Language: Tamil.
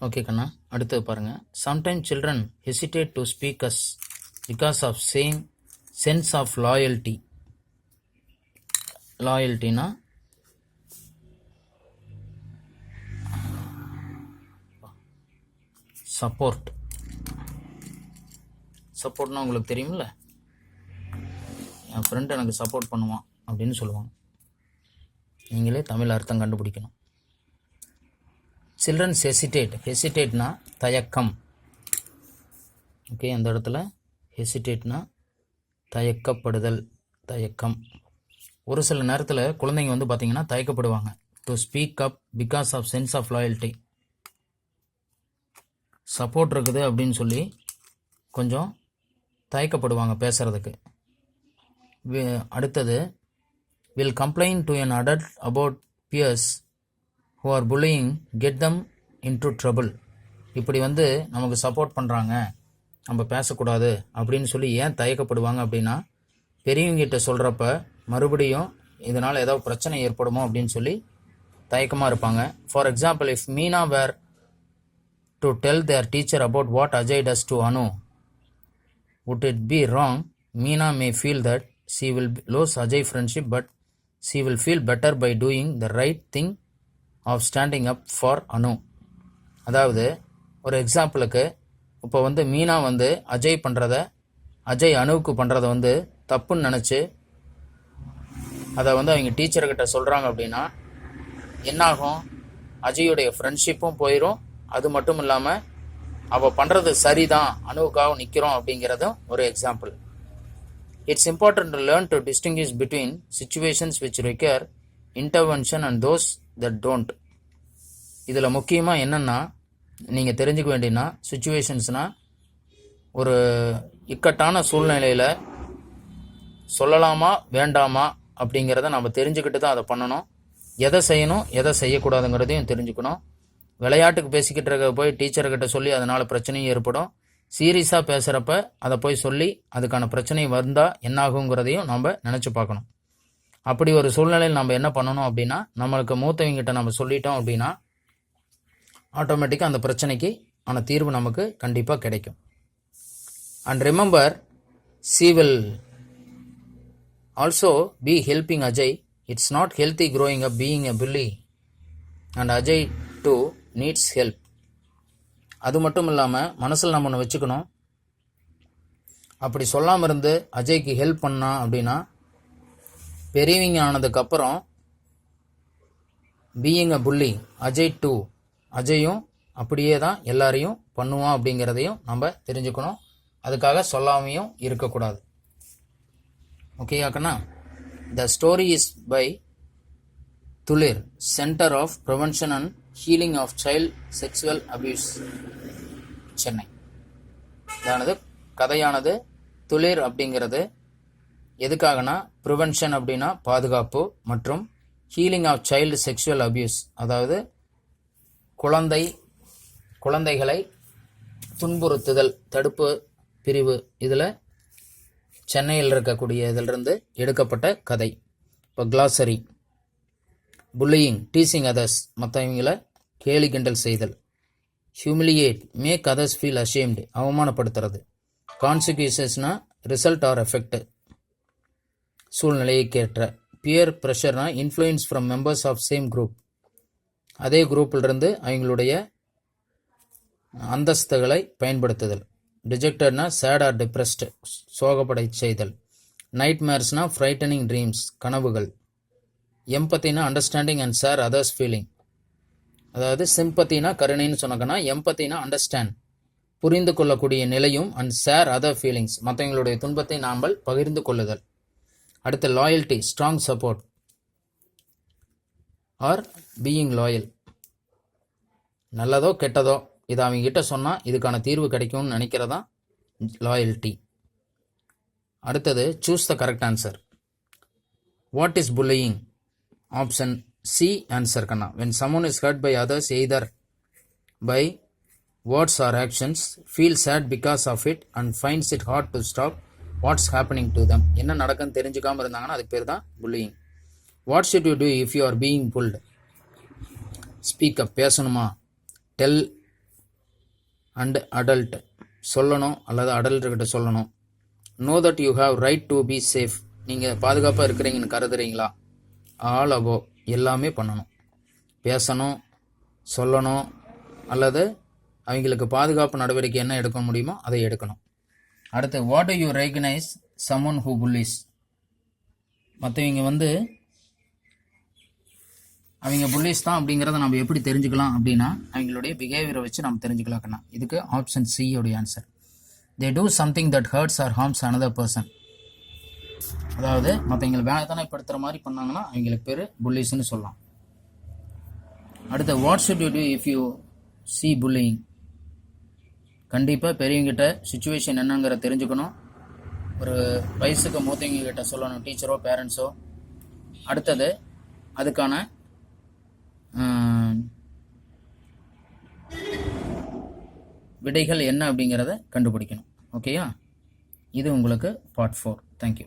ஓகே கண்ணா, அடுத்தது பாருங்கள். Sometime children hesitate to speak as because of same sense of loyalty. லாயல்ட்டினா சப்போர்ட். சப்போர்ட்னா உங்களுக்கு தெரியுமில்ல, என் ஃப்ரெண்ட் எனக்கு சப்போர்ட் பண்ணுவான் அப்படின்னு சொல்லுவாங்க. நீங்களே தமிழ் அர்த்தம் கண்டுபிடிக்கணும். சில்ட்ரன்ஸ் ஹெசிடேட்னா தயக்கம். ஓகே, அந்த இடத்துல ஹெசிடேட்னா தயக்கப்படுதல், தயக்கம். ஒரு சில நேரத்தில் குழந்தைங்க வந்து பார்த்திங்கன்னா தயக்கப்படுவாங்க. To speak up because of sense of loyalty. Support இருக்குது அப்படின்னு சொல்லி கொஞ்சம் தயக்கப்படுவாங்க பேசுகிறதுக்கு. அடுத்தது, will complaint to an adult about peers who are bullying, get them into trouble. இப்படி வந்து நமக்கு சப்போர்ட் பண்ணுறாங்க, நம்ம பேசக்கூடாது அப்படின்னு சொல்லி ஏன் தயக்கப்படுவாங்க அப்படின்னா, பெரியவங்கிட்ட சொல்கிறப்ப மறுபடியும் இதனால் ஏதாவது பிரச்சனை ஏற்படுமோ அப்படின்னு சொல்லி தயக்கமாக இருப்பாங்க. For example, if Meena were to tell their teacher about what Ajay does to Anu, would it be wrong? Meena may feel that she will lose Ajay friendship, but she will feel better by doing the right thing of standing up for Anu. அதாவது ஒரு எக்ஸாம்பிளுக்கு, இப்போ வந்து மீனா வந்து அஜய் அனுவுக்கு பண்ணுறத வந்து தப்புன்னு நினச்சி அதை வந்து அவங்க டீச்சர்கிட்ட சொல்கிறாங்க அப்படின்னா என்னாகும்? அஜயோடைய ஃப்ரெண்ட்ஷிப்பும் போயிடும். அது மட்டும் இல்லாமல் அவள் பண்ணுறது சரிதான், அனுவுக்காக நிற்கிறோம் அப்படிங்கிறதும் ஒரு example. It's important to learn to distinguish between situations which require intervention and those that don't. இதில் முக்கியமாக என்னென்னா நீங்கள் தெரிஞ்சுக்க வேண்டியன்னா, சிச்சுவேஷன்ஸ்னால் ஒரு இக்கட்டான சூழ்நிலையில் சொல்லலாமா வேண்டாமா அப்படிங்கிறத நம்ம தெரிஞ்சுக்கிட்டு தான் அதை பண்ணணும். எதை செய்யணும் எதை செய்யக்கூடாதுங்கிறதையும் தெரிஞ்சுக்கணும். விளையாட்டுக்கு பேசிக்கிட்டு இருக்க போய் டீச்சர்கிட்ட சொல்லி அதனால் பிரச்சனையும் ஏற்படும். சீரியஸாக பேசுகிறப்ப அதை போய் சொல்லி அதுக்கான பிரச்சனை வந்தால் என்னாகுங்கிறதையும் நம்ம நினச்சி பார்க்கணும். அப்படி ஒரு சூழ்நிலையில் நம்ம என்ன பண்ணணும் அப்படின்னா, நம்மளுக்கு மூத்தவங்கிட்ட நம்ம சொல்லிட்டோம் அப்படின்னா ஆட்டோமேட்டிக்காக அந்த பிரச்சனைக்கு ஆன தீர்வு நமக்கு கண்டிப்பாக கிடைக்கும். And remember, she will also be helping Ajay. It's not healthy growing up being a bully, and Ajay too needs help. அது மட்டும் இல்லாமல் மனசில் நம்ம ஒன்று வச்சுக்கணும், அப்படி சொல்லாமல் இருந்து அஜய்க்கு ஹெல்ப் பண்ணா அப்படின்னா பெரியவங்க ஆனதுக்கப்புறம் பீயிங் அ புள்ளி அஜயும் அப்படியே தான் எல்லாரையும் பண்ணுவான் அப்படிங்கிறதையும் நம்ம தெரிஞ்சுக்கணும். அதுக்காக சொல்லாமையும் இருக்கக்கூடாது. ஓகே அக்கண்ணா, the story is by Thulir, centre of prevention and healing of child sexual abuse, Chennai. இதானது கதையானது. துளிர் அப்படிங்கிறது எதுக்காகனா, ப்ரிவென்ஷன் அப்படின்னா பாதுகாப்பு, மற்றும் healing of child sexual abuse, அதாவது குழந்தைகளை துன்புறுத்துதல் தடுப்பு பிரிவு. இதில் சென்னையில் இருக்கக்கூடிய இதிலிருந்து எடுக்கப்பட்ட கதை. இப்போ கிளாசரி, புல்லியிங், டீசிங் அதர்ஸ், மற்றவங்களை கேலி கிண்டல் செய்தல். Humiliate, make others feel ashamed, அவமானப்படுத்துறது. கான்சிக்வன்சஸ்னா ரிசல்ட் ஆர் எஃபெக்ட், சூழ்நிலையைக்கேற்ற. பியர் ப்ரெஷர்னா influence from members of same group, அதே குரூப்பிலிருந்து அவங்களுடைய அந்தஸ்துகளை பயன்படுத்துதல். டிஜெக்டட்னா சேட் ஆர் டிப்ரெஸ்டு, சோகப்படை செய்தல். நைட்மேர்ஸ்னா ஃப்ரைட்டனிங் ட்ரீம்ஸ், கனவுகள். எம்பத்தினா understanding and share others feeling, அதாவது சிம்பத்தினா கருணைன்னு சொன்னாங்கன்னா, எம்பத்தினா அண்டர்ஸ்டாண்ட், புரிந்து கொள்ளக்கூடிய நிலையும், அண்ட் ஷேர் அதர் ஃபீலிங்ஸ், மற்றவங்களுடைய துன்பத்தை நாம் பகிர்ந்து கொள்ளுதல். அடுத்து loyalty, strong support or being loyal. நல்லதோ கெட்டதோ இதை அவங்ககிட்ட சொன்னால் இதுக்கான தீர்வு கிடைக்கும்னு நினைக்கிறதா லாயல்ட்டி. அடுத்தது choose the correct answer. What is bullying? Option C answer கண்ணா. when someone is hurt by others either by words or actions, feel sad because of it and finds it hard to stop what's happening to them. என்ன நடக்குன்னு தெரிஞ்சுக்காமல் இருந்தாங்கன்னா அதுக்கு பேர் தான் bullying. what should you do if you are being pulled? Speak up, பேசணுமா. டெல் அண்ட் அடல்ட் சொல்லணும் அல்லது அடல்ட்டுக்கிட்ட சொல்லணும். Know that you have right to be safe, நீங்கள் பாதுகாப்பாக இருக்கிறீங்கன்னு கருதுறீங்களா? ஆல் அபோவ் எல்லாமே பண்ணணும். பேசணும், சொல்லணும், அல்லது அவங்களுக்கு பாதுகாப்பு நடவடிக்கை என்ன எடுக்க முடியுமோ அதை எடுக்கணும். அடுத்து what to you recognise someone who pulleys, மற்றவங்க வந்து அவங்க புல்லிஸ் தான் அப்படிங்கிறத நம்ம எப்படி தெரிஞ்சுக்கலாம் அப்படின்னா அவங்களுடைய பிஹேவியரை வச்சு நம்ம தெரிஞ்சுக்கலாம்னா இதுக்கு ஆப்ஷன் சி உடைய answer. They do something that hurts or harms another person, அதாவது மற்றவங்களை வேதனைப்படுத்துகிற மாதிரி பண்ணாங்கன்னா அவங்களுக்கு பேர் புல்லிஸ்ன்னு சொல்லலாம். அடுத்து what should you do if you see bullying, கண்டிப்பாக பெரியவங்கிட்ட சுச்சுவேஷன் என்னங்கிற தெரிஞ்சுக்கணும். ஒரு வயசுக்கு மூத்தவங்க கிட்ட சொல்லணும், டீச்சரோ பேரண்ட்ஸோ. அடுத்தது அதுக்கான விடைகள் என்ன அப்படிங்கிறத கண்டுபிடிக்கணும். ஓகேயா, இது உங்களுக்கு பார்ட் 4. தேங்க்யூ.